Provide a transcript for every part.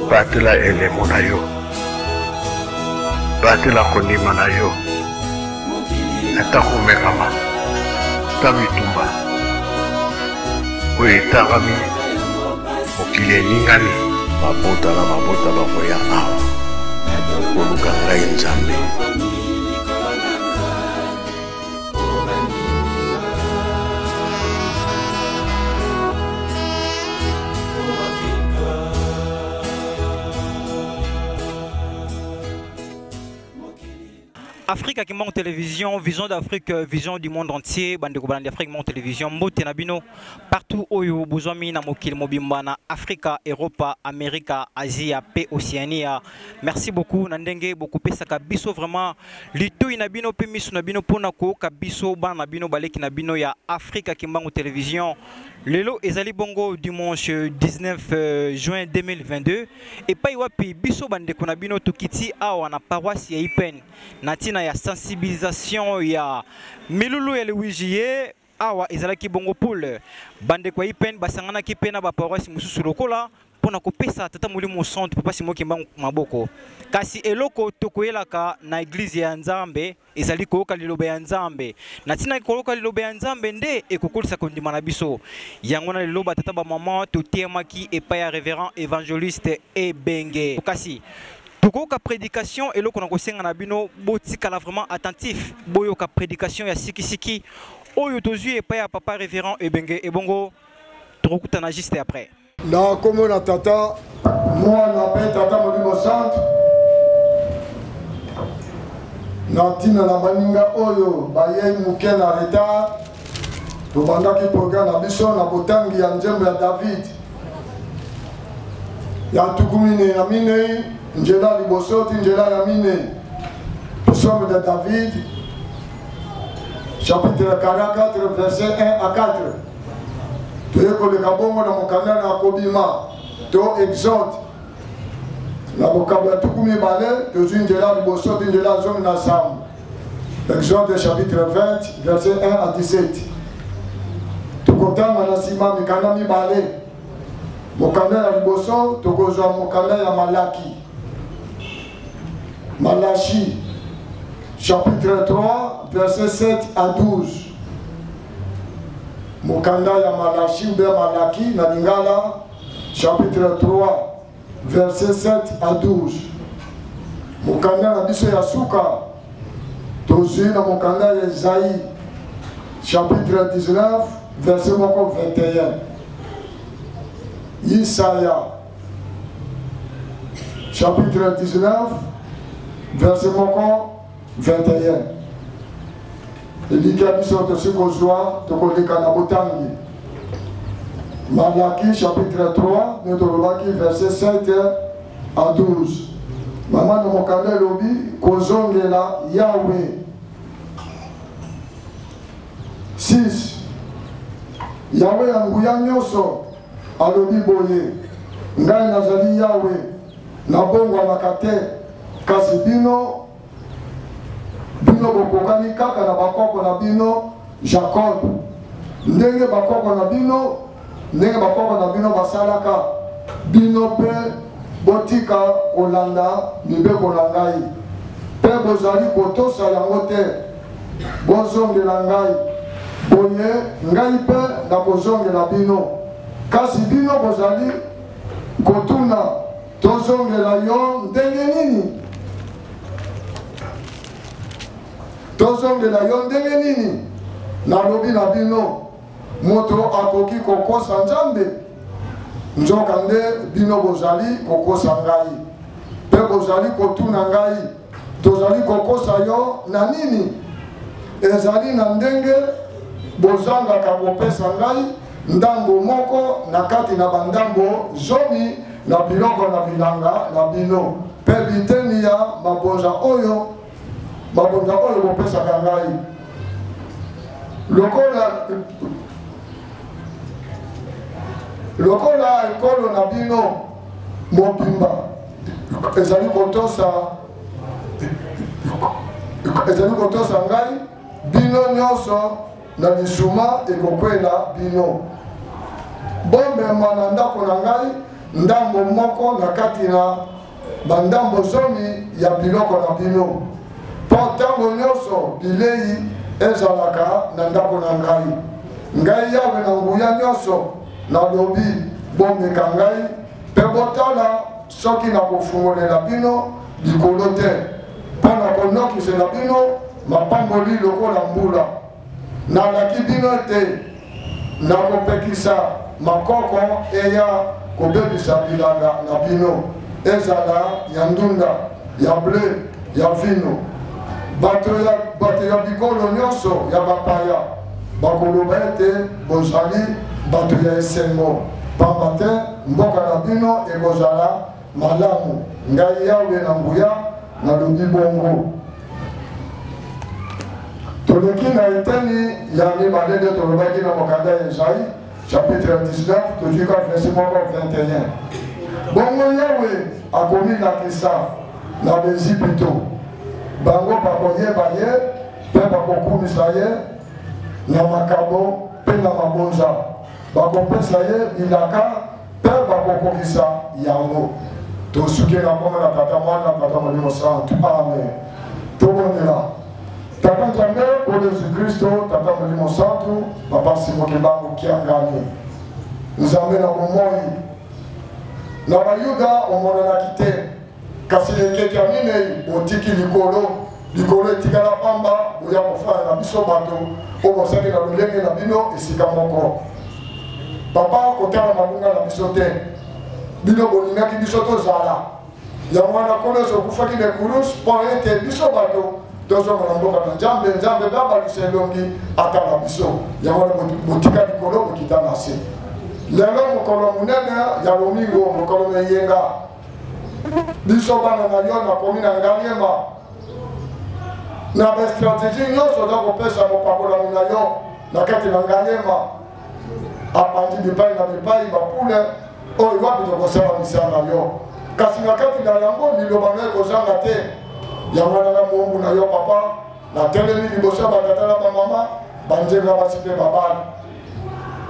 batela elemo na yo, batela kondima na yo, ata komekama ta bitumba oyo etangami mokili eningani. Mabota na mabota bakoya awa koluka ngai Nzambe. Afrique qui monte télévision, vision d'Afrique, vision du monde entier, bande de d'Afrique monte télévision, mbote nabino partout où vous besoin na mokil mobimbana Africa, Europe, Amérique, Asie, paix, Océanie. Merci beaucoup nandenge beaucoup pesa kabiso vraiment lito inabino pe misu nabino pona ko kabiso ba nabino baleki nabino ya Afrique qui monte télévision. Lelo ezali bongo dimanche 19 juin 2022 et pa iwapi biso bande konabino tukiti awa na paroisse ya Ipen natina ya sensibilisation ya milulu ya le 8 juillet awa ezalaki bongo poule bande kwa Ipen basangana ki pena ba paroisse mususu lokola pona kopesa tata mulimo centre papa simo kimba maboko kasi eloko tokoyelaka na église ya Nzambe ezali koyoka liloba ya Nzambe natina koyoka liloba ya Nzambe nde ekokolisa kondima na biso yango na liloba tata ba maman totemaki epa ya révérend évangéliste Ebenge kasi tokoyoka prédication eloko na kosenga na bino botikala vraiment attentif boyoka prédication ya sikisiki oyo tozui epa ya papa révérend Ebenge ebongo tokokutana juste après. Na komo na tata moi na pe tata molimo centre na tina na baninga oyo baye muke na retard tobandaki programme na biso na botangi ya nzembo ya David ya tukumine ya mine njela liboso ti njela ya mine psaume de David chapitre 44 verset 1 à 4. Toyeko le kabongo na mokanda na kobima to exhorte na bokabla tukumi bale to zinjela liboso tinjela zomi na sam. Exode chapitre 20 verset 1 à 17. Tokotanga na sima mikanda mi bale mokanda ya liboso tokozwa mokanda ya Malaki. Malachi chapitre 3 verset 7 à 12. Mokanda ya Malachi ou bien Malaki na Lingala chapitre 3 verset 7 à 12. Mokanda na biso ya suka tozui na mokanda ya Isaïe chapitre 19 verset 21. Isaya chapitre 19 verset 21. Elikia biso tosikozwa tokoleka na botangi. Malaki chapitre 3 netolobaki verset 7 à 12. Mama na mokanda lobi kozongela Yahweh. 6. Yahweh anguya nyoso alobi boye ngai nazali Yahweh nabongwanaka te kasi bino bokokani kaka na bakoko na bino Jacob ndenge bakoko na bino basalaka bino pe botika kolanda mibeko na ngai pe bozali kotosa yango te bozongela ngai boye ngai pe nakozongela bino kasi bino bozali kotuna tozongela yo ndenge nini tozongela yo ndenge nini nalobi na bino moto akoki kokosa Nzambe nzoka nde bino bozali kokosa ngai pe bozali kotuna ngai tozali kokosa yo na nini ezali na ndenge bozangaka kopesa ngai ndambo moko na kati na bandambo zomi na biloko na bilanga na bino pe biteni ya mabonza oyo bopesaka ngai lokola ekolo na bino mobimba ezali kotosa ngai bino nyonso na lisuma ekokwela bino bomema na ndako na ngai ndambo moko na kati na bandambo zomi ya biloko na bino mpo ntango nyonso bilei ezalaka na ndako na ngai. Ngai Yawe na nguya nyonso nalobi bomeka ngai mpe botala soki nakofungolela bino likolo te mpo na konokisela bino mapamboli lokola mbula. Nalaki bino ete nakopekisa makoko eya kobebisa bilanga na bino ezala ya ndunda ya ble ya vino. Bato ya bikolo nyonso ya bapaya bakoloba ete bozali bato ya esengo pamba te mboka na bino ekozala malamu. Ngai Yawe na nguya nalobi bongo. Toleki na eteni ya mibale nde tolobaki na mokanda ya Esaïe chapitre 19 tojuka verset moko 21. Bongo Yawe akomilakisa na Ejipito bango bakoyeba ye mpe bakokumisa ye na makabo mpe na mabonza bakopesa ye bilaka mpe bakokokisa yango. Tosuki na kombo na Tata Mwana Tata Molimo Santu. Amen. Tobondela Tata Nzambe o Yesu Kristo Tata Molimo Santu Papa Simoki bango kiangani Nzambe na bomoi na bayuda omonanaki te kasi ekeke minei otiki likolo etikala pamba boya kofana na biso bato o bosaki na lolenge na bino esika moko. Papa kotala mabunga na biso te bino bolingaki biso tozala yango wana koleso okufaki na kurus mpo ete biso bato tozonga na mboka na Nzambe. Nzambe babalisa elongi ata na biso yango wana botika likolo bokita na se. Lelo mokolo munene ya lomingo mokolo meyenga biso bana na yo nakomi na ngaliema na bastratégie nyonso za kopesa mopakolami na yo na kati na ngaliema apandi bipai na bipai bapule oyo wapi tokosala misala na yo kasi na kati na yango liloba na ekozanga te yango na mombu na yo papa na telemi liboso ya batata na bamama banzenga basi mpe babali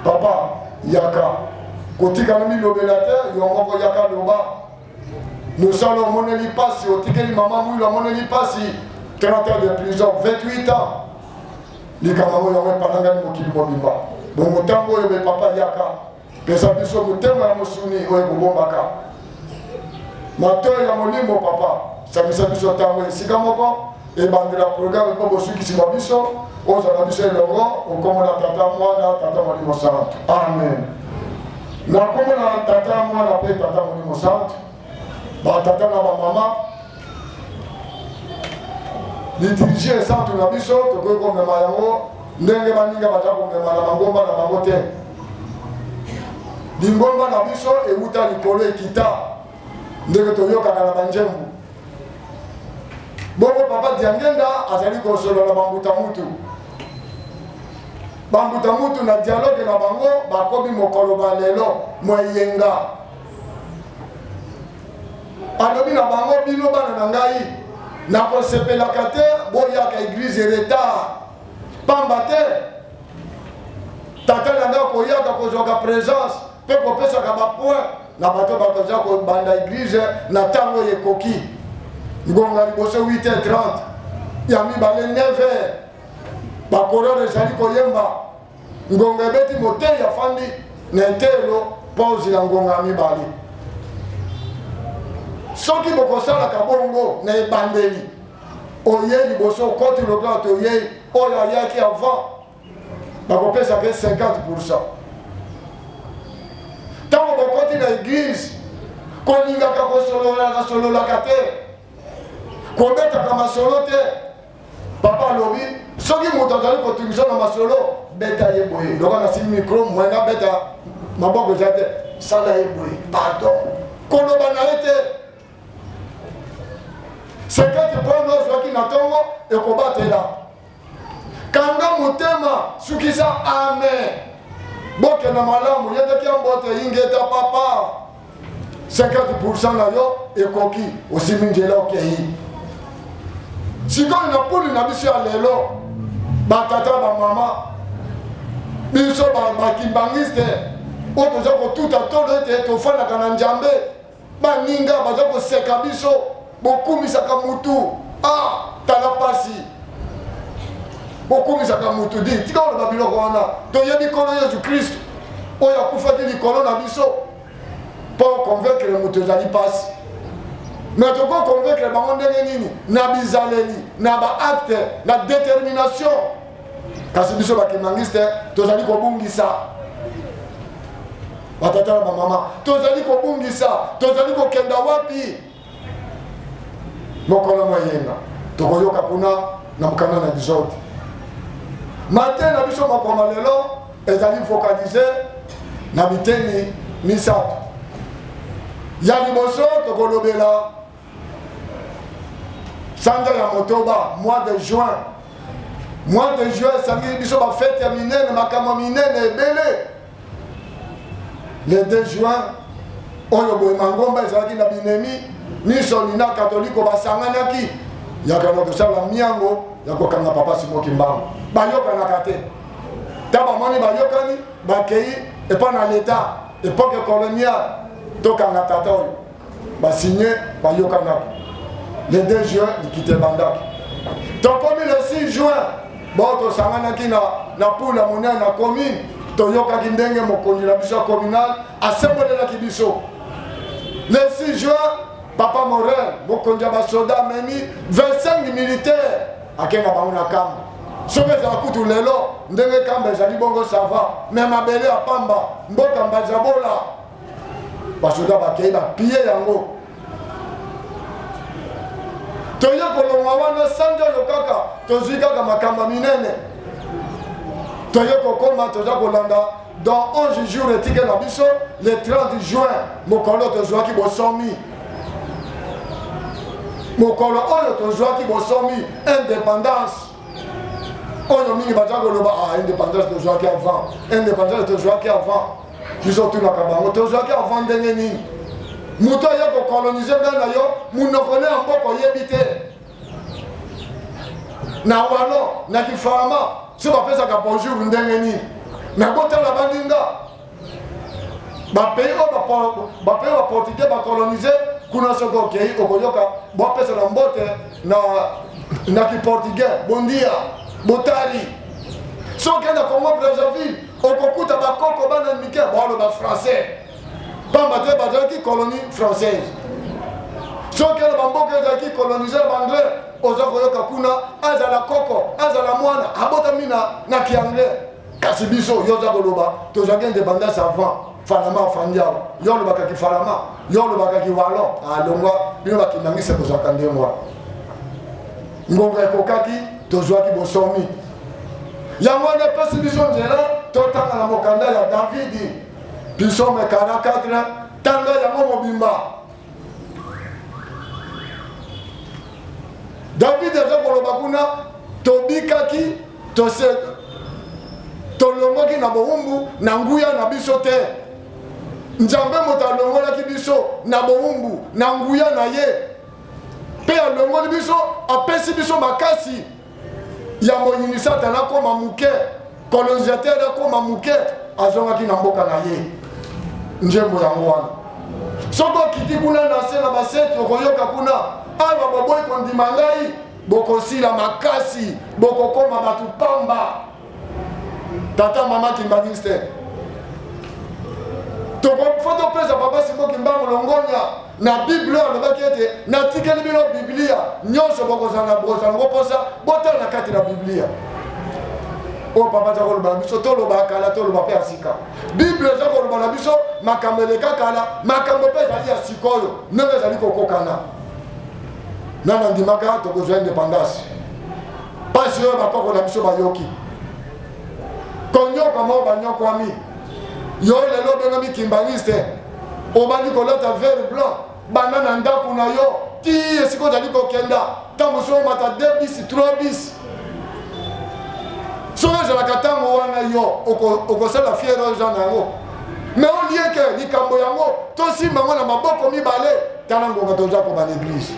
papa yaka kotika na milobela te yo moko yaka loba mosala omoneli pasi otikeli mama mwilo amoneli pasi 30 ans de prison 28 ans likambo yango epanangani mokili mobimba bongo ntango oyo be papa yaka pesa biso motema ya mosuni oyo ekobombaka matoyo ya molimo papa samisa biso ntango esika moko ebandela programe mpo bosukisima biso ozala biso elongo okomona Tata Mwana Tata Molimo Santu. Amen. Nakomona Tata Mwana mpe Tata Molimo Santu batata na bamama liturgie esantu na biso tokoki komema yango ndenge baninga baza komema na bangomba na bango te. Lingomba na biso euta likolo ekita ndenge toyokaka na banjembu. Bongo papa Diangenda azali kosolola bambuta mutu. Bambuta mutu na dialogue na bango bakomi mokolo balelo moyenga. Alobi na bango bino bana na ngai na kosepelaka te boyaka église retard pamba te tata na ngai koyaka kozwaka présence mpe kopesaka bapoint na bato bakoza kobanda église na ntango ekoki ngonga liboso 8h30 ya mibale 9h bakororo ezali koyemba ngonga ebeti motei afandi na etelo pause na ngonga ya mibale. Soki bokosalaka bongo na ebandeli oye liboso okoti loplato oye oyo ayaki avant bakopesa pe 50%. Ntango bokoti na église kolingaka kosololaka te kobetaka masolo te papa alobi soki moto azali kotumisa na masolo beta ye boye loka na simi micro mwena beta maboko eza te sala ye boye pardon koloba na ye te 50 points ozwaki na ntongo ekobatela kanga motema sukisa amen bokenda malamu yendeki ya mbote ingeta papa 50% na yo ekoki osimi nzela okei sikoyo na puli na biso ya lelo batata bamama biso bakimbangiste otoza kotuta tolo ete tofandaka na nzambe baninga baza koseka biso bokumisaka mutu tala pasi bokumisaka mutu di tika oloba biloko wana toyebi nkolo Yesu Kristo oyo akufaki likolo na biso mpo convaincre mutu ezali pasi mais toko convaincre bango ndenge nini na bizaleli na baacte na détermination kasi biso bakimangiste tozali kobungisa batata na bamama tozali kobungisa tozali kokenda wapi mokolo moyenga tokoyoka kuna na mokanda na biso te mate na biso mokoma lelo ezali focalize na biteni misato ya liboso tokolobela sanza ya motoba mois de juin esangi biso bafete ya minene makambo minene ebele le 2 juin oyo boye mangomba ezalaki na binemi miso nina katoliko basanganaki yakana kosala miango ya kokanga papa Simoki Mbangu bayokanaka te ta bamoni bayokani bakei epa na leta epoke coloniale tokanga tata oyo basinye bayokanaki le 2 juin likite bandaki tokomi le 6 juin bao tosanganaki na pula monene na commune toyokaki ndenge mokonzi na biso ya communal asembolelaki biso le 6 juin papa Morel mokonzi ya basoda amemi 25 militaire akenga bango na kamba soki ezala kutu lelo ndenge kamba ezali bongo sava me mabele ya pamba mboka mbazabola basoda bakei bapie yango toye kolongwa wana sanja oyo kaka tozwi kaka makamba minene toye kokoma toza kolanda dans 11 jours etike na biso le 30 juin mokolo tozwaki bosomi mokolo oyo tozwaki bosomi indépendance oyo mingi baza koloba indépendance tozwaki avant indépendance tozwaki avant biso tunaka bango tozwaki avant ndenge nini moto aya kokolonize ngai na yo munoko ne ya mboka oyebi te na walo na kifama so bapesaka bonjour ndenge nini na botala baninga bapays oyo baportugais bakolonize kuna soki okei okoyoka bopesa na mbote na kiportugais bondia botali soki na Congo Brazzaville okokuta bakoko bana mike baloba français pamba te bazalaki colonie française soki na bamboka ezalaki colonise baanglais oza koyoka kuna azala koko azala mwana abotami na kianglais kasi biso yo oza koloba tozwaki indépendance avant falama afandiawa yo olobaka kifalama yo olobaka kiwalo alongwa bino bakimangisa tozwaka ndenge wana ngonga ekokaki tozwaki bosomi yango wana epesi biso nzela totanga na mokanda ya davidi Psaume 44 tanga yango mobimba David eza koloba kuna tobikaki tolongwaki na bowumbu na nguya na biso te nzambe moto alongolaki biso na bowumbu na nguya na ye mpe alongoli biso apesi biso makasi ya moyini satana akoma moke colonisateur akoma moke azongaki na mboka na ye njembo yango wana soki okiti kuna na se na baseti okoyoka kuna awa boboyi kondima ngai bokosila makasi bokokoma bato pamba tata mama Kimbaniste fo topesa papa Simoki Mbangu longonya na bible alobaki ete natikeli bino biblia nyonso bokozala na bozango mposa botala na kati na biblia oyo papa aza koloba na biso toloba kala toloba mpe ya sika bible eza koloba na biso makambo eleka kala makambo mpe ezali ya sikoyo ndenge ezali kokokana nana ndimaka tokozwa indépendance pasi oyo bakoko na biso bayoki konyoka moko banyokwami yo lelo obengami Kimbaniste obandi kolata vert blanc banda na ndako na yo ti esika ozali kokenda ntango so omata 2 bis 3 bis soki ezalaka ntango wana yo okosala fiere oyo eza na yango me olieke likambo yango tosimba yango na maboko mibale tala ngonga toza koba na eglise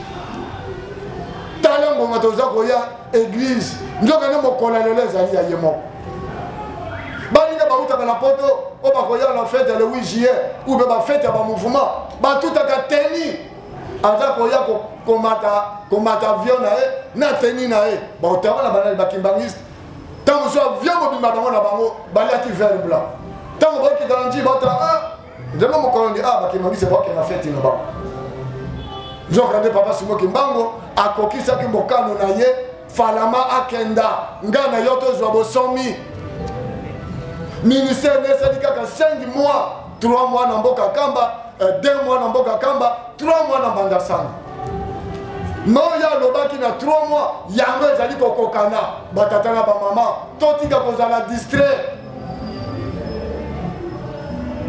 tala ngonga toza koya eglise nzoka nde mokola lelo ezali ya ye moko balinga bautaka na poto o bakoya na fête le 8 juillet ou be ba fête ya ba mouvement ba tutaka teni aza koya komata avion na ye na teni na ye baotaka na banani bakimbangiste ntango so avion mobimba bango na bango baliaki vert blanc ntango bakita na nji bata ndengo mokolo ndi bakimbangiste baoke na fête na bango nzokande papa Simo Kimbango akokisaki mokano na ye falama akenda nga na yo tozwa bosomi ministère nesali kaka 5 mois 3 mois na mboka kamba 2 mois na mboka kamba 3 mois na Mbandasanga noya alobaki na 3 mois yango ezali kokokana batata na bamama totika kozala distrait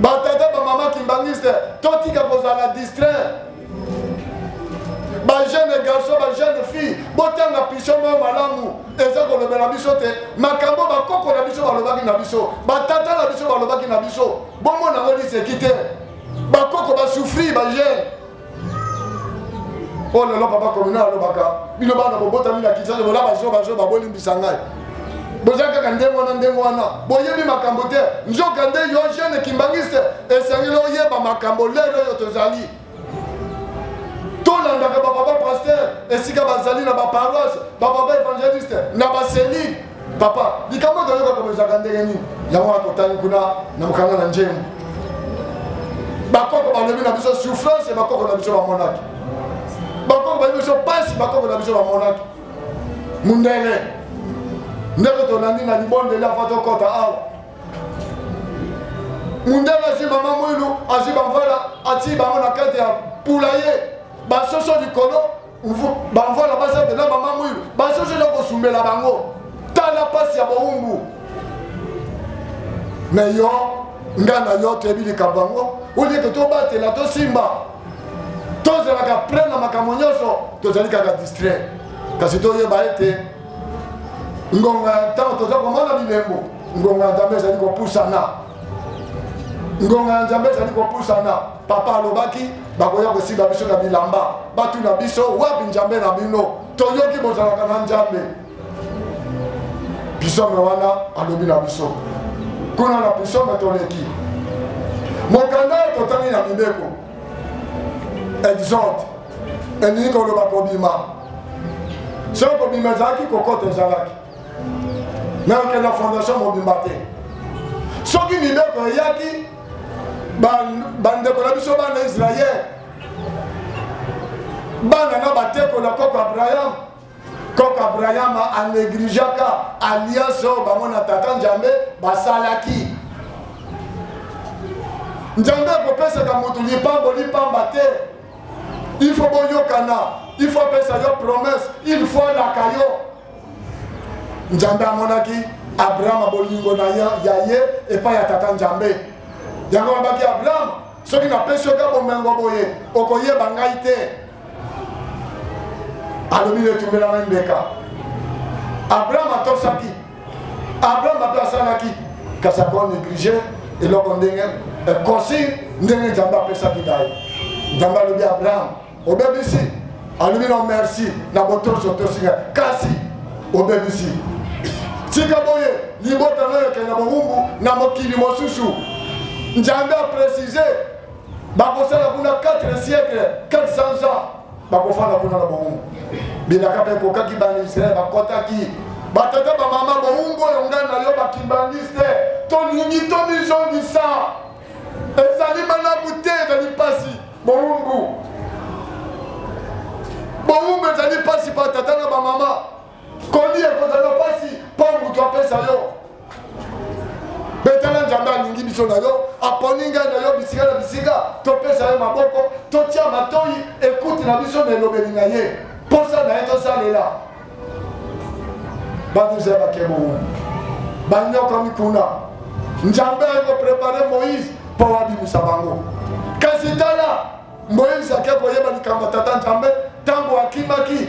batata bamama kimbangiste totika kozala distrait ba jeune garçon ba jeune fille botanga piso mo malamu eza kolobela biso te makambo bakoko na biso balobaki na biso batata na biso balobaki na biso bomo na ngoli sekite bakoko ba souffrir ba jeune oh lelo papa komina alobaka bino bana bobota mina kizazo bola bazo babolimbisa ngai bozaka kandengo na ndengo wana boyebi makambo te nzoka nde yo jeune kimbangiste esangeli oyeba makambo lelo yo tozali tolandaka bapapa pasteur esika bazali na baparoise bapapa évangéliste na baseline papa likambo toyoka komezaka ndenge nini yango atotani kuna na mokanga na njemu bakoko balobi na biso souffrance bakoko na biso bamonaki bakoko balobi biso pasi bakoko na biso bamonaki mundele ndenge tonandi na libondeli afa tokota awa mundele asi mama mwilu asi bamvala ati bango na kati ya poulailler basoso likolo bamvola basate na mama mwilu basoso na kosumbela bango tala pasi ya boumbu na yo nga na yo toyebi likambo yango olieke tobatela tosimba tozalaka pre na makambo nyonso tozali kaka distrait kasi toyeba ete ngonga ya ntango toza komona bilembo ngonga ya nzambe ezali kopusana ngonga ya nzambe ezali kopusana papa alobaki bakoya kosimba biso na bilamba batuna biso wapi nzambe na bino toyoki bozalaka na nzambe pisome wana alobi na biso kuna na pisome toleki mokanda totangi na mibeko exode elingi koloba kobima soki kobima ezalaki kokota ezalaki nayoke na fondation mobimba te soki mibeko eyaki bandeko na biso bana Israël bana na bateko na koko Abraham anégligaka alliance oyo bango na tata nzambe basalaki nzambe akopesaka motu lipamba te il faut boyokana il faut apesa yo promesse il faut alaka yo nzambe amonaki Abraham bolingo na ya ye epai ya tata nzambe yango abaki Abraham soki napesi yo ka bomengo boye okoyeba ngai te alobi etumbelanga mbeka Abraham atosaki Abraham ape asalaki kasi akonéglige eloko ndenge consigne ndenge nzambe apesaki dai nzambe alobi Abraham obebisi alobi na merci na botoso tosinga kasi obebisi tika boye libota na yoke na bowumbu na mokili mosusu nzambe aprécise bakosala kuna 4 siècle 400 ans bakofana kuna na bowumbu bilaka mpe kokaki bana Israel bakotaki batata bamama bowumbu oyo ngai na yo bakimbangiste tolingi tomizongisa ezali malamu te ezali pasi bowumbu ezali pasi batata na bamama koli ekozala pasi mpo moto apesa yo betala nzambe alingi biso na yo aponi ngai na yo bisika na bisika topesa yo maboko totia matoi ekuti na biso na elobeli na ye mposa na ye tosalela baduze bakebo banyokomi kuna nzambe akoprepare Moïse mpo wabimisa bango kasi tala Moïse ake koyeba likambo tata nzambe ntango akimaki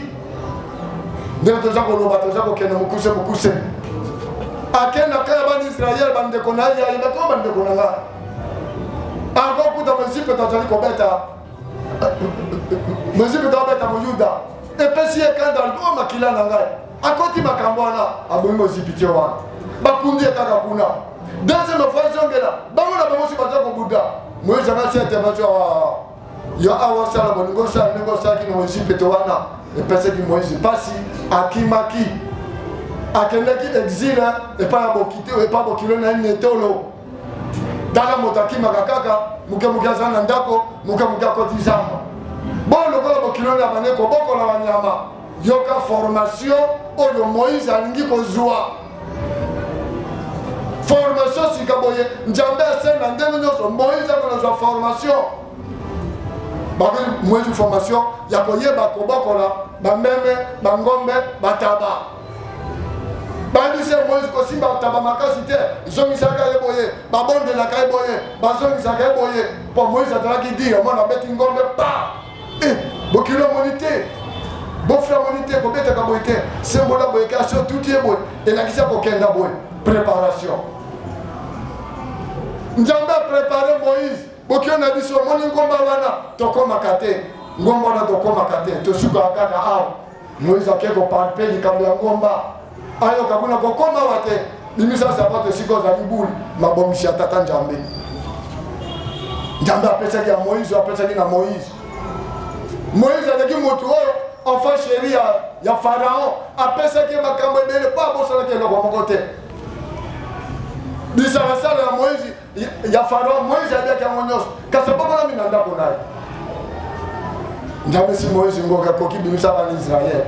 ndenge toza koloba toza kokende mokuse akendaka ya bana Israel bandeko na ye ayebaki o bandeko na nga akokuta mozipe azali kobeta moyuda epesi ye kanda o makila na ngai akoti makambo wana aboyi mozipi tie wana bakundi ye kaka kuna Deuxième fois zongela bango na bango si baza ko Bouddha Moïse a fait intervention ya awa sala bolingo sa nego sa ki no Egypte wana et pese ki Moïse pasi akimaki akendaki exil et pas bokité et pas bokilo na netolo dala motaki makakaka muke mukazana ndako muke kotizamba bon le ko bokilo na baneko boko na wanyama yoka formation oyo Moïse alingi kozwa formation sikaboye njambe sena ndenge nyoso Moïse akozwa formation bakeli Moïse formation ya koyeba kobokola bameme bangombe bataba bandise Moïse kosimba taba makasi te zongisaka yeboye babondelaka yeboye bazongisaka yeboye po Moïse atalaki dire mwana beti ngombe pa bokilo monite bofra monite kobetaka boye te sembola boye kasio tout yeboye elakisa kokenda boye préparation Njamba préparé Moïse bokio na biso moni ngomba wana tokomaka te ngomba wana tokomaka te tosuka kaka awa Moïse akeko palpe likambo ya ngomba ayo kakuna kokoma wate bimisa sapato siko za libuli mabomisi ya tata Njambe Njambe apesaki ya Moïse apesaki na Moïse Moïse adaki motu oyo enfant chéri ya Pharaon apesaki makambo ebele pa bosalaki eloko moko te bisalasala ya Moïse ya Pharaon Moïse abiaki yango nyonso kasi bokola mina ndako naye Njambe si Moïse ngoka koki bimisa bana Israel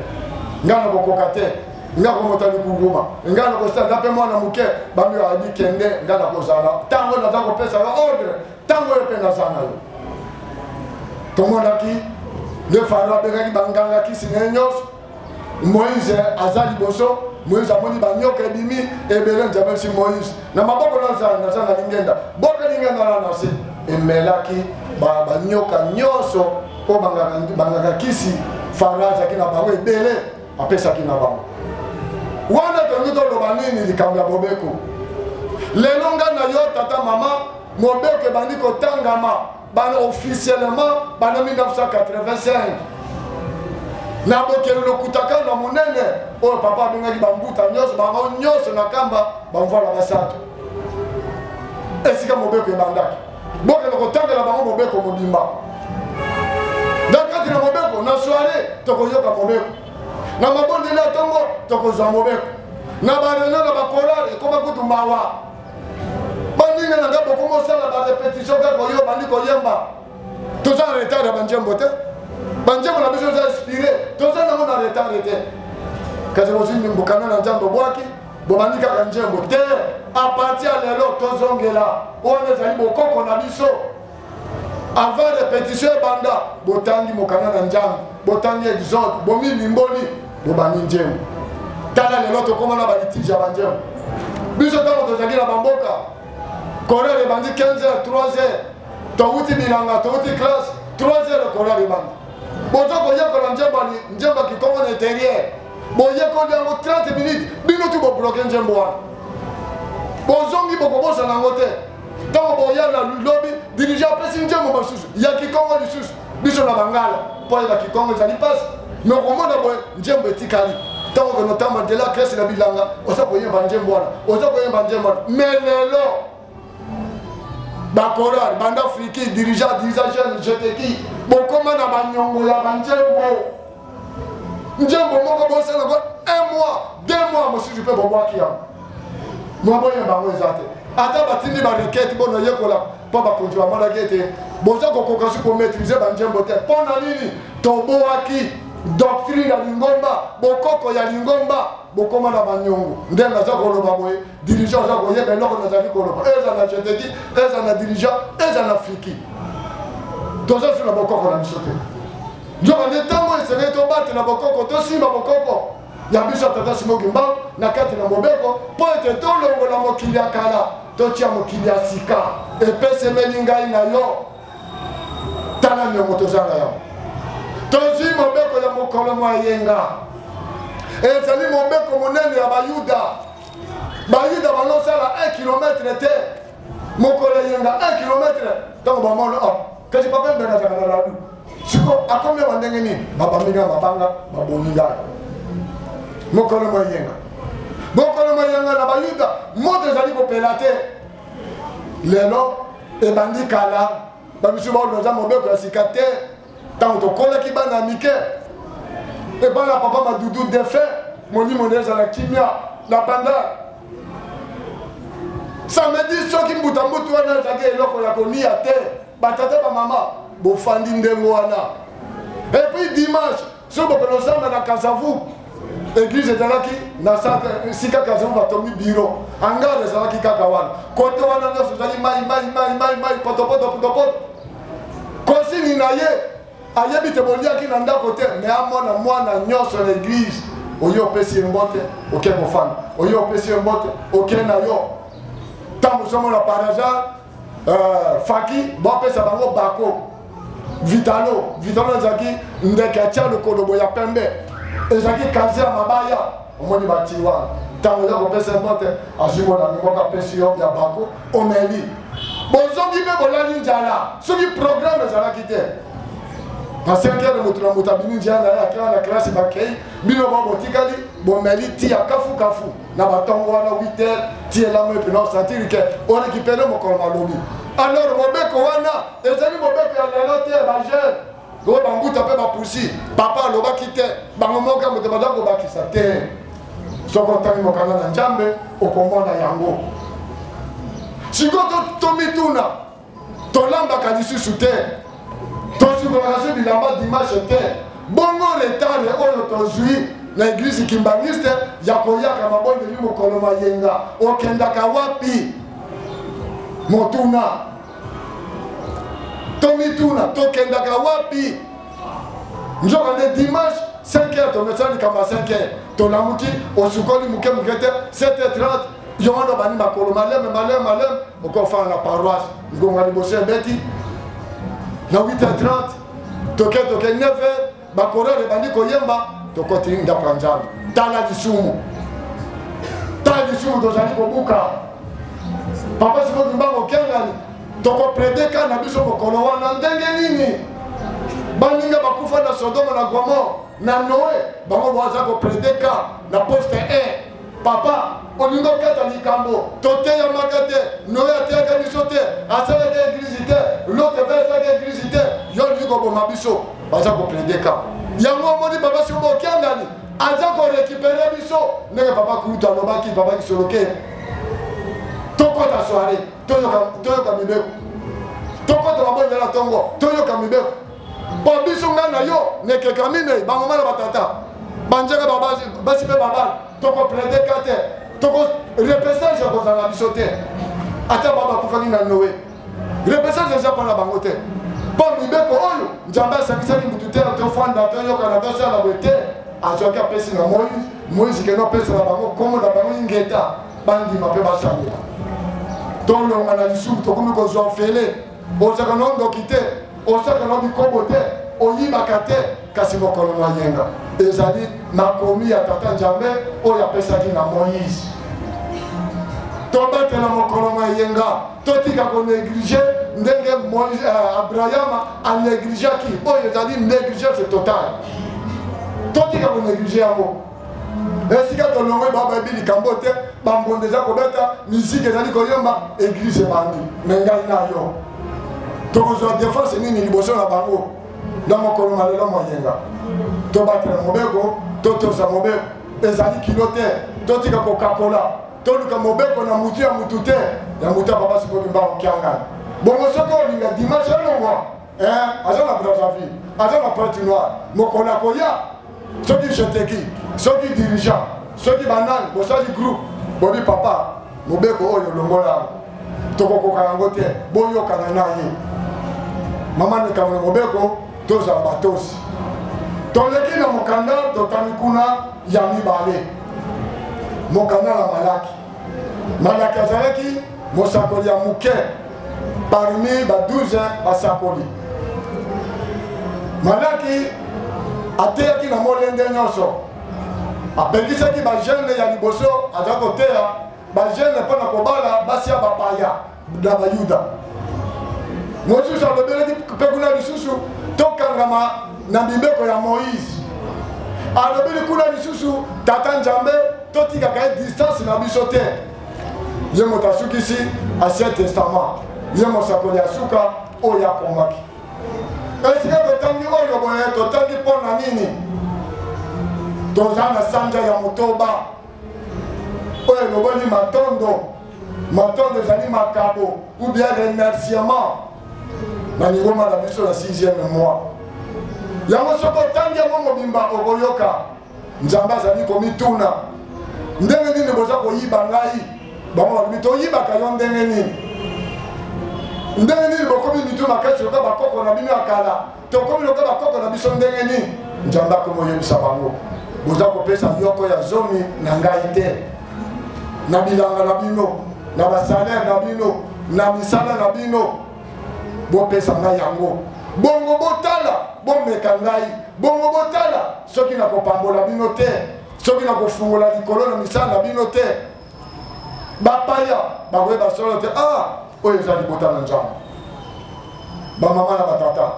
ngana bokoka te ngako motali kunguma ngana kosanda pe mwana muke bami abi kende ngana kozala tango na tango pesa la ordre tango le pena sana yo tomonaki le Pharaon bekaki banganga kisinenyos Moïse azali boso Moïse amoni banyoka ebimi ebele Njambe si Moïse na maboko na sana lingenda boka lingenda na nase emelaki banyoka nyoso po banganga kisi Pharaon azaki na bango ebele apesaki na bango wana tongi toloba nini likambo ya Mobeko lelo nga na yo tata mama Mobeko ebandi kotangama bana officiellement bana 1985 na bokelo lokutaka na monene oyo papa abengaki bambuta nyonso bango nyonso na kamba bamvola basato esika Mobeko ebandaki bokelo kotangela bango Mobeko mobimba nakati na Mobeko na soirée tokoyoka Mobeko na mabondeli ya tongo tokozwa Mobeko na bareunion na bakorale ekoma kutu mawa bandinga na nga bokomosala barepétition kaka oyo bandi koyemba toza na retard ya banjembo te banjembo na biso eza inspiré toza nango na retard te kasi bozwi mbokana na nzambe bwaki bobandi kaka njembo te apartir ya lelo tozongela wana ezali bokoko na biso avant répétition ebanda botangi mokana na nzambe botangi exode bomilimboli bobandi njembo tala lelo tokoma na balitige ya banjembo biso ntango tozalaki na bamboka korale ebandi 15h 3h touti bilanga touti classe 3h korale ebandi boza koyekola njembo kikongo na intérieur boyekoli yango 30 minutes bino tu bobloke njembo wana bozongi bokobosana yango te ntango boya na lobi dirige apesi njembo mosusu ya kikongo lisusu biso na bangala mpo yeba kikongo ezali mpasi me okomona boye njembo etikali ntango kenotamba nzela kresi na bilanga oza koyemba njembo wana oza koyemba njembo wana me lelo bakorale banda friki dirige jeune jeteki bokoma na banyongo ya banjembo njembo moko bosala ko 1 mois 2 mois mosusu mpe bobwaki yango mwaboyemba yango eza te ata batindi barekete bono yekola mpo bakonzi bamonaki ete boza kokoka si komaîtrise banjembo te mpo na nini tobowaki doctrine ya lingomba bokoko ya lingomba bokoma na banyongo nde naza koloba boye dirigeant aza koyeba eloko nazali koloba eza na jeteki eza na dirigeant eza na friki toza sur na bokoko na biso te nzoka nde ntango esengeli tobatela bokoko tosimba bokoko ya biso tata Simoki Mbangu na kati na Mobeko mpo ete tolongola mokili ya kala totia mokili ya sika epesemeli ngai na yo tala ndenge tozanga yango tozwi Mobeko ya mokolo mwa yenga ezali Mobeko monene ya bayuda balosala 1 kilometre te mokolo yenga 1 kilometre ntango bamona kasi papa mbe nazaka na radu siko akomi ya bandenge nini babambinga mabanga baboninga mokolo mwa yenga na bayuda moto ezali kopela te lelo ebandi kala bamisu baoloza mobeko ya sika te ntango tokolaki bana mike ebana papa madudu defe molimo nde ezala kimia na banda samedi soki mbutambutu wana ezalaki eloko ya kolia te batata bamama bofandi ndenge wana epuis dimanche so bokonosamba na kasavu église ezalaki na sika kasavu batongi biro angare ezalaki kaka wana kote wana nyonso ezali mai potopoto kosini na ye ayebi te boliaki na ndako te me amona mwana nyonso na église oyo opesi ye mbote oke kofanda oyo opesi ye mbote oke na yo ntango ozomona par hasard faki bopesa bango bako vitalo ezalaki ndeke atia lokolobo ya pembe ezalaki kazi ya mabaya omoni bati wana ntango oza kopesa mbote azwimona mimoko apesi yo ya bako omeli bozongi mpe bolali njala soki programme ezalaki te na 5 heures moto na moto abimi njala na ye akea na klase bakei bino bao botikali bomeli ti ya kafu na batongo wana 8 heures ti elamo epe na osantiri ke orekipere mokolo malobi alors mobeko wana ezali mobeko ya lelo te bajeune oyo bambuta mpe bapusi papa alobaki te bango moko moto baza kobakisa te soki otangi mokanda na nzambe okomona yango sikoyo tomituna tolambaka lisusu te tosikolaka so bilamba dimanche te bongo retard oyo tozwi na eglise kimbangiste ya koyaka mabondeli mokolo mayenga okendaka wapi motuna tomituna tokendaka wapi nzoka nde dimanche 5 heures tomesani kama 5 heures tolamuki osukoli muke te 7h30 yongana bani makolo maleme okofana na paroisse ngonga liboso ebeti na 8h30 toke 9h bakorere bandi koyemba tokoti ndako ya nzambe tala lisumu tozali kobuka papa sikoki mbango okengani tokopredeka na biso mokolo wana ndenge nini baninga bakufa na sodoma na gomor na noe bango baza kopredeka na poste 1 papa olingo kata likambo toteyamaka te noe ateyaka biso te asalaki eglize te lote mpe asalaki eglize te yo lingi koboma biso baza kopredeka yango omoni baba sikoki okengani aza korekipere biso ndenge papa kulutu alobaki papa kisoloke tokota soare toyoka mibeko tokota mabondela tongo toyoka mibeko po biso ngai na yo nekeka minei bamama na batata banjaka basi mpe babana tokopredeka te repesage ekozala biso te ata baba akufaki na noe repesage eza mpona bango te mpo mibeko oyo nzambe asakisaki mutu te tofanda toyokana tosala boye te azwaki apesi na moïse kende opesela bango kombo na bango ingeta bandima mpe basalela tolonga na lisumu tokomi kozwa fele ozaka no ndoki te osaka no bikobo te oyibaka te kasi mokolo mayenga ezali makomi ya tata nzambe oyo apesaki na moïse tobatela mokolo mayenga totika konéglige ndenge abrahama anégligeaki oyo ezali négligence totale totika konéglige yango esika tolongwe babayebi likambo te bambonde eza kobeta misike ezali koyemba eglise ebandi me ngai na yo tokozwa défense nini liboso na bango na mokolo malelo moyenga tobatela mobeko totosa mobeko ezali kilo te totika kokakola toluka mobeko na mutu ya mutu te ya mutu ya papa sikoki mbango kiangana bongo soki olinga dimanche elongwa aza na brazzaville aza na Pointe Noire mokolo akoya soki jeteki soki dirigeant soki banani bosali groupe bobi papa mobeko oyo longola tokokoka yango te boyokana na ye mama nekamona mobeko tozala batosi toleki na mokanda totami kuna ya mibale mokanda na malaki azalaki mosakoli ya moke parmi ba 12 basakoli malaki ateyaki na molende nyonso apekisaki bajeune ya liboso aza koteya bajeune mpona kobala basi ya bapaya na bayuda mosusu alobelaki mpe kuna lisusu tokangama na mibeko ya moïse alobeli kuna lisusu tata nzambe totikaka ye distance na biso te ye moto asukisi Ancien Testament ye mosakoli asuka oyo akomaki esika totangi oyo boye totangi mpo na nini toza na sanja ya motoba oyo eloboli matondo ezali makabo ou bien remerciement na ningoma na biso na 6e mois yango soko otangi yango mobimba okoyoka nzambe azali komituna ndenge nini boza koyiba ngai bango balobi toyibaka yo ndenge nini bokomi mitu makasi loka bakoko na bino ya kala tokomi loka bakoko na biso ndenge nini nzambe akomoyebisa bango boza kopesa yoko ya zomi na ngai te na bilanga na bino na basalere na bino na misala na bino bopesa ngai yango bongo botala bomeka ngai bongo botala soki na kopambola bino te soki na kofungola likolo na misala na bino te bapaya bakoyeba solo te oyo eza libota na nzambe bamama na batata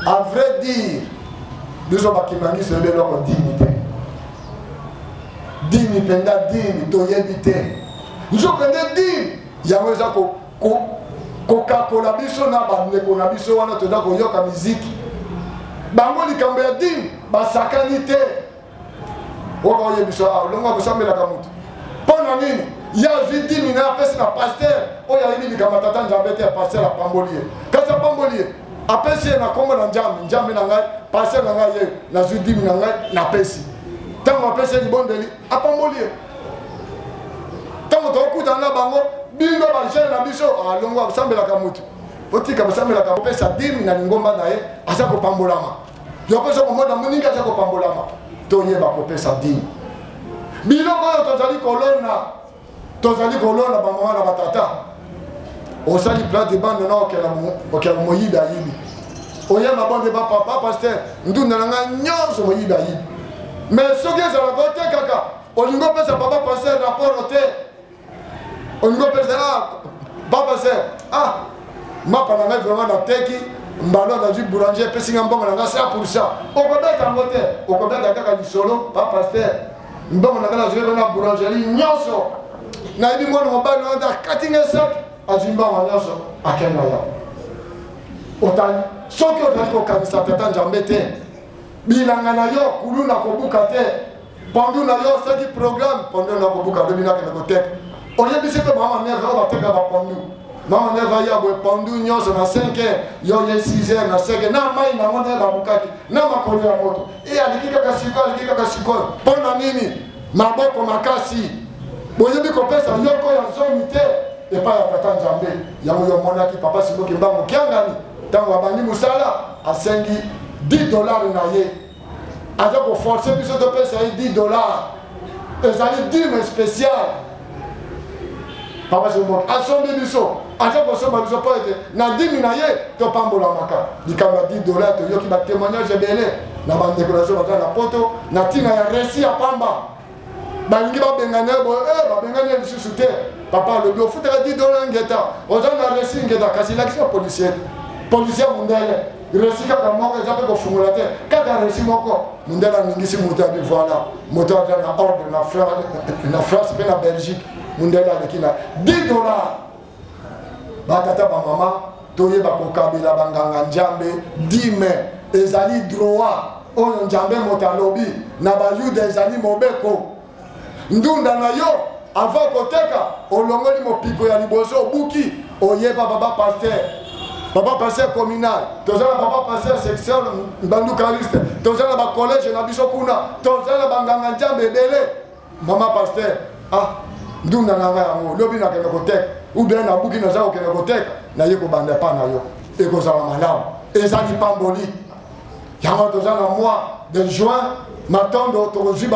à vrai dire biso bakimangisi ebe eloko dini te dini mpenza dini toyebi te nzokende dini yango eza kokakola biso na bandeko na biso wana toza koyoka miziki bango likambo ya dini basakani te oka oyebiso olongo akosambelaka motu mpo na nini ya azwi dimi na apesi na paster oyo ayebi likambo tata nzambe te ya paster apamboli ye kasi apamboli ye apesi ye na kombo na nzambe na ngai paster na ngai ye nazwi dimi na ngai napesi ntango apesi ye libondeli apamboli ye ntango tokutana na bango bino bajene na biso alongo akosambelaka motu otika kosambelaka opesa dimi na lingomba na ye aza kopambolama yo mpe soko moda moningi aza kopambolama toyeba kopesa dimi biloko oyo tozali kolona bamama na batata osali place de bande na okela moyibi ayibi oyeba bonde bapapa paster ndunda na ngai nyonso moyibi ayibi mais soki ezalaka otekaka olingi opesa papa paster rapport te olingi opesa papa ser mapa na ngai vraiment nateki mbalo nazwi boulanger epesinga mbongo na ngai 100%. Okobeta yango te okobeta kaka lisolo papa paster mbongo na ngai nazwi na boulangerie nyonso nayebi mwana mobali wana akatinga sak azwi mbongo nyonso akenda ya otali soki otali kokanisa tata nzambe te bilanga na yo kulu na kobuka te pondu na yo soki programme pondu na kobuka lobi nakende koteka oyebisi mpe mama neve oyo bateka bapondu mama neve aya boye pondu nyonso na 5 heures yo ye 6 heures na 5 heures na mai nango nde babukaki na makolo ya moto aliki kaka sikoyo mpo na nini maboko makasi boyebi kopesa yoko ya zomi te epai ya tata nzambe yango yo monaki papa simoki mbango kiangani ntango abandi mosala asengi $10 na ye aza koforce biso topesa ye $10 ezali dime spécial papa simoki asombi biso aza kosomba biso mpo ete na dimi na ye topambolamaka likambo ya $10 toyoki batémoignage ebele na bandeko na biso baza na poto na ntina ya resi ya pamba balingi babengane boye babengane lisusu te papa alobi ofutaka $10 ngeta oza na resi ngeta kasi elakisa policier mundele resi kaka moko eza mpe kofungola te kaka resi moko mundele aningisi moto abi voilà moto aza na ordre na France mpe na Belgique mundele aleki na $10 batata bamama toyeba kokabela banganga nzambe dime ezali droit oyo nzambe moto alobi na bayuda ezali mobeko ndunda na yo avant koteka olongoli mopiko ya liboso obuki oyeba papa paster communal tozala papa paster section mbandu kariste tozala bacollege na biso kuna tozala banganga nzambe ebele mama paster ndunda na ngai yango lobi nakende koteka ubien nabuki naza kokende koteka naye kobanda epa na yo ekozala malamu ezali pamboli yango toza na mois de juin matondo tokozwi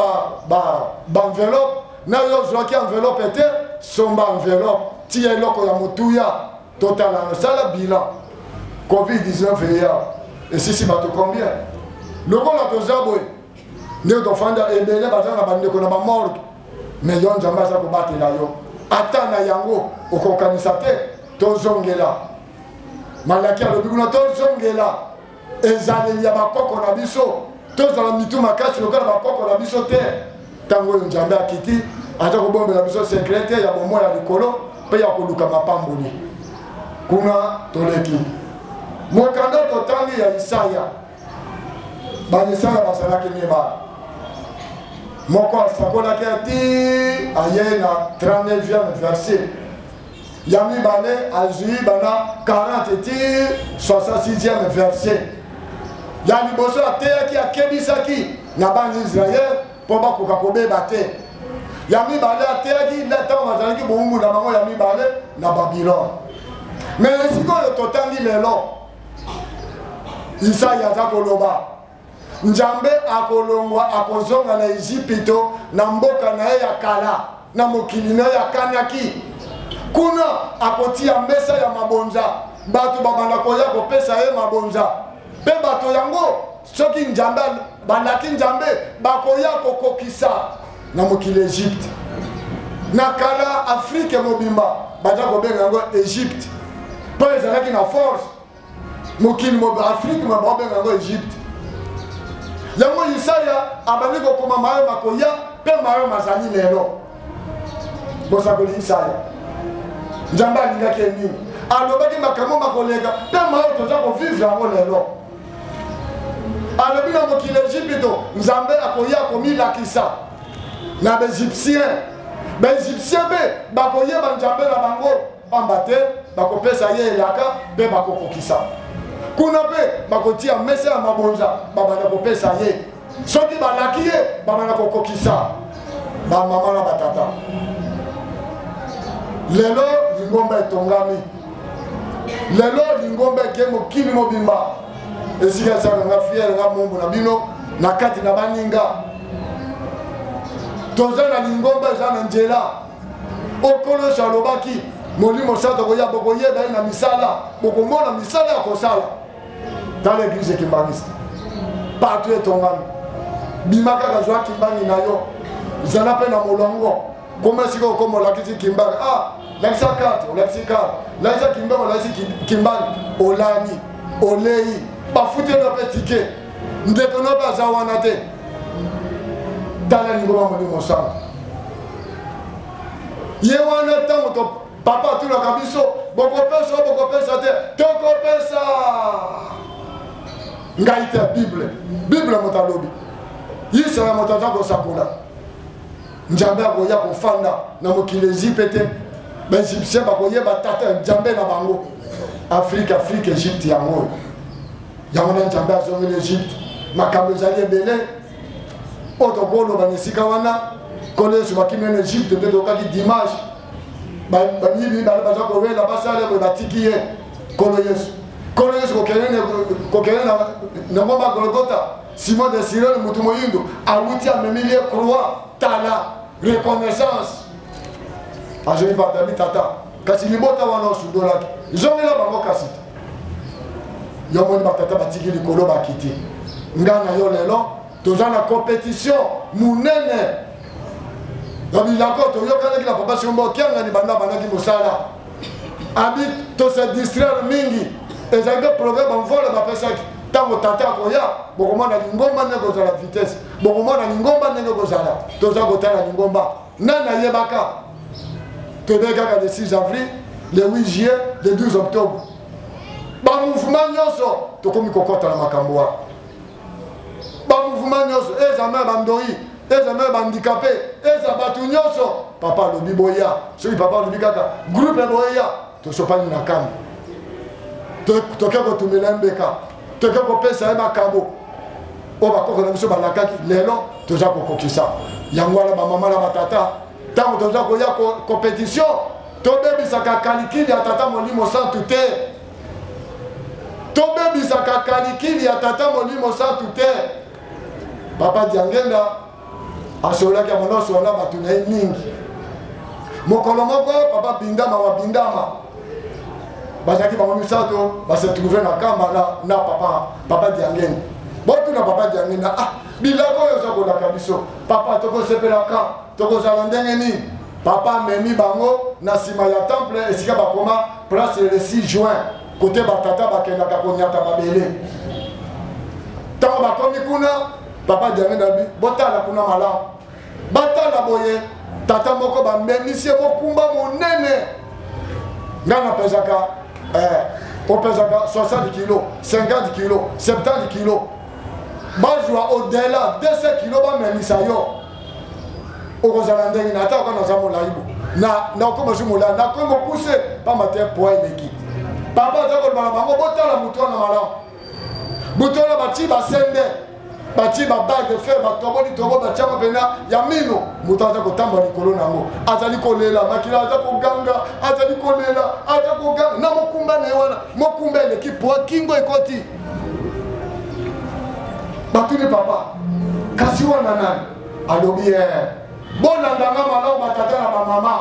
baenveloppe na yo ozwaki enveloppe ete somba enveloppe tia eloko ya motuya totala nasala bilan covid-19 eya esisi bato combien lokola toza boye nde tofanda ebele baza na bandeko na bamorgue mais yo nzambe aza kobatela yo ata na yango okokanisa te tozongela malaki alobi kuna tozongela ezaleli ya bakoko na biso tozala mitu makasi lokola bakoko na biso te ntango oyo nzambe akiti aza kobombela biso secrétaire ya bomo ya likolo mpe ya koluka mapamboli kuna toleki mokanda totangi ya Isaya banisaya basalaki mibala moko asakolaki ati aye na 39e verset ya mibale azwi bana 40 ti 66e verset ya liboso ateyaki akebisaki na bana Israel mpo bakoka kobeba te ya mibale ateyaki ntango bazalaki bowumbu na bango ya mibale na Babylone mais sikoyo totangi lelo Isaya aza koloba Nzambe akolongwa akozonga na Egypto na mboka na ye ya kala na mokili na ya Kanaki kuna akotia mesa ya mabonza bato babanda koya kopesa ye mabonza pe bato yango soki Nzambe bandaki Nzambe bakoya kokokisa na mokili Egypte na kala Afrique mobimba baza kobenga yango Egypte po ezalaki na force mokili mobimba Afrique babenga yango Egypte yango Isaya abandi kokoma mayo makoya pe mayo mazali lelo bosakoli Isaya Nzambe alingaki nini alobaki makambo makolega pe mayo toza kovivre yango lelo alobi na mokili Egypto Nzambe akoya komilakisa na baegyptien be bakoyeba Nzambe na bango pamba te bakopesa ye elaka pe bakokokisa kuna pe bakotia mesa ya mabonza babanda kopesa ye soki balaki ye babanda kokokisa bamama na batata lelo lingomba etongami lelo lingomba eke mokili mobimba esika esaka nga fiere nga mombo na bino na kati na baninga toza na lingomba eza na nzela okoloso alobaki molimo santo koya bokoyeba ye na misala bokomona misala ya kosala dans l'église kimbangiste partout etongami bima kaka zwa kimbani na yo zana pe na molongo koma sika okoma olakisi kimbani lakisa karte olakisi karte lakisa kimbani olakisi kimbani olani olei bafutelo pe tike ndeko no pe aza wana te tala lingoma molimo santo ye wana ntango to papa atulaka biso bokopesa te tokopesa ngai te bible moto alobi Isaya moto aza kosakola Nzambe akoya kofanda na mokili Egypte te baegyptien bakoyeba tata Nzambe na bango Afrique Egypte yango na Nzambe azongeli Egypte makambo ezali ebele otokoloba na esika wana kolo Yesu bakimi na Egypte nde tokaki dimanche bamiyibi baza kowela basala boye batiki ye kolo Yesu kokele na ngomba Golgotha Simon de Cyrene mutu moyindo awuti amemili croix tala reconnaissance ajeni batali tata kasi libota wana osudolaki izongela bango kasi yomoni batata batiki likolo bakiti nga na yo lelo toza na compétition munene yabilako toyokanaki na papa Shombo okianga ni banda bandaki mosala abi tose distraire mingi ezalaki problème bamvole bapesaki ntango tata akoya bokomona lingomba ndenge kozala vitesse bokomona lingomba ndenge kozala toza kotala lingomba nani ayebaka toyebi kaka le 6 avril le 8 juillet le 12 octobre bamouvement nyonso tokomi kokota na makambo wana bamouvement nyonso eza me bandoi eza me bandikape eza bato nyonso papa alobi boya soki papa alobi kaka groupe boya tosopani na kambo toke kotumela mbeka toke kopesa ye makambo oyo bakoko na biso balakaki lelo toza kokokisa yango wana bamama na batata ntango toza koya compétition tobebisaka kalikili ya tata molimo santu te tobebisaka kalikili ya tata molimo santu te papa Diangenda asolaki ya monoso wana bato na ye mingi mokolo moko papa bindama wa bindama bazaki bango misato base trouve na kamba na papa Diangenda botuna papa Diangenda bilako oyo oza kolaka biso papa tokosepelaka tokozala ndenge nini papa amemi bango na nsima ya temple esika bakoma place le 6 juin kote batata bakendaka konyata mabele ntango bakomi kuna papa Diangenda bi botala kuna malamu batala boye tata moko bambemisi mokumba monene ngana pesaka opesaka 60 kilo 50 kilo 70 kilo bazwa au-delà de 200 kilo bamemisa yo okozala ndenge na ata okanaza molaibo na okomosi molai nakomi mopuse pamate poa eleki papa aza kolobaka bango botala moto wana malamu moto wana bati basende bati babag de fer batoboli tobo batiango mpena ya mino moto aza kotambola likolo nango azali kolela makila aza koganga azali kolela aza koganga na mokumba na ye wana mokumba eleki poa kingo ekoti batuni papa kasi wana nani alobi bolandanga malamu batata na bamama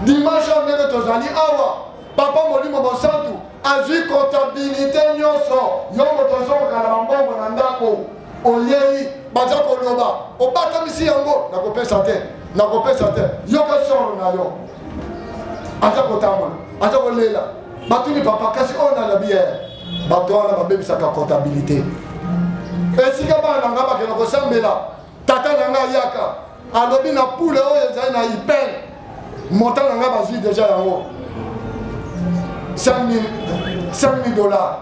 dimanche ndenge tozali awa papa molimo bosantu azwi comptabilité nyonso yo moto ozokokala bambongo na ndako oyei baza koloba obatamisi yango nakopesa te yoka soro na yo aza kotambola aza kolela batuni papa kasi oyo nalobi bato wana babebisaka comptabilité esika bana nanga bakena kosambela tata nanga yaka alobi na poule oyo ezali na ipel montant nanga bazwi deja yango 5 000 dollars.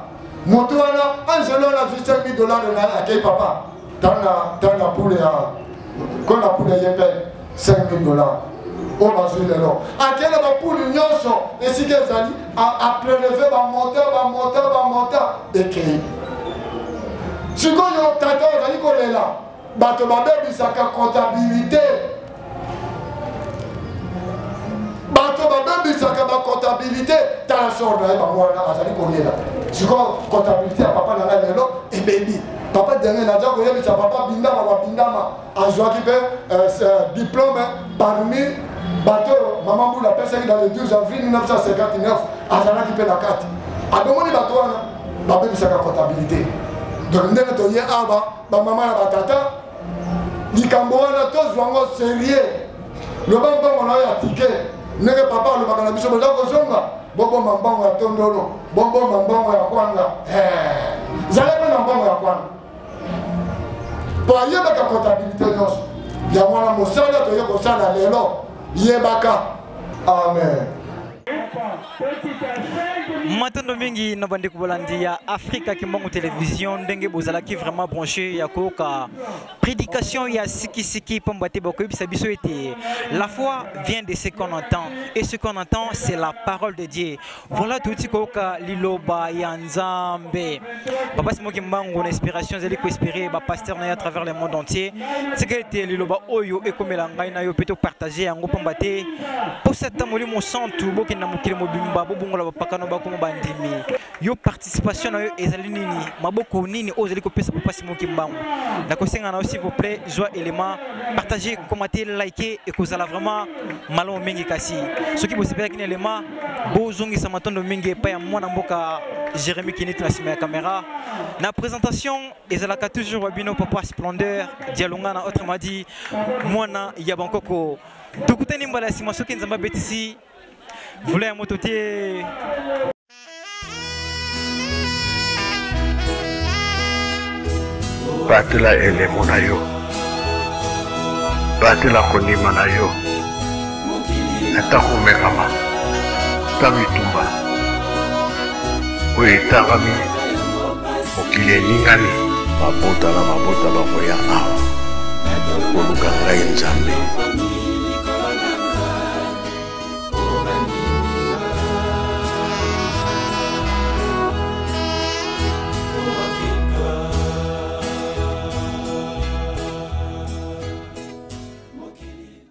Moto wana angelo wana azwi 5 000 dollars na akei papa tana poule ya kona poule yepel 5 000 dollars oyo bazwi lelo akei na bapoule nyonso esika ezali apreleve bamota ekei sikoyo tata ozali kolela bato babebisaka comptabilité bato babebisaka bacomptabilité tala sor na ye bango wana azali kolela sikoyo comptabilité ya papa na ngai lelo ebebi papa dernier naza koyebisa papa bindama azwaki mpe diplôme parmi bato mama mbula apesaki dans le 12 avril 1959 azalaki mpe na kati adomoni bato wana babebisaka comptabilité donc ndenge toye awa bamama na batata likambo wana tozwango sérieux loba mbongo na yo ya tike ndenge papa alobaka na biso boza kozonga bobomba mbongo ya tondolo bobomba mbongo ya kwanga zala mpe na mbongo ya kwanga po ayebaka comptabilité nyonso yango wana mosala toye kosala lelo yebaka amen. Matando mingi na bande kubolandi ya Africa Kimbongo Télévision ndenge bozalaki vraiment branché ya koka prédication ya siki pambate bako bisa biso ete la foi vient de ce qu'on entend et ce qu'on entend c'est la parole de Dieu. Voilà tout koka liloba ya Nzambe. Papa Simoki Mbango na inspiration zeli ko espérer ba pasteur na à travers le monde entier. C'est que ete liloba oyo e komela ngai na yo peut partager yango pambate pour cette molimo santu boki na mukile mobimba bobongola bapakano bakoma bandimi yo participation na yo ezali nini maboko nini ozali kopesa papa Simoki Mbango na kosenga na s'il vous plaît joie élément partager commenter liker et kozala vraiment malo mingi kasi soki bosepela kini élément bozongisa matondo mingi pa ya mwana mboka Jérémy Kinit na sima ya caméra na présentation ezalaka toujours wabino papa splendeur dialonga na autre madi mwana ya bankoko tukutani mbala sima soki nzamba betisi voulez un mototier. Batela elemo na yo batela konima na yo ata komekama ta bitumba oyo etagami mokili eningani mabota na mabota bakoya awa koluka ngai Nzambe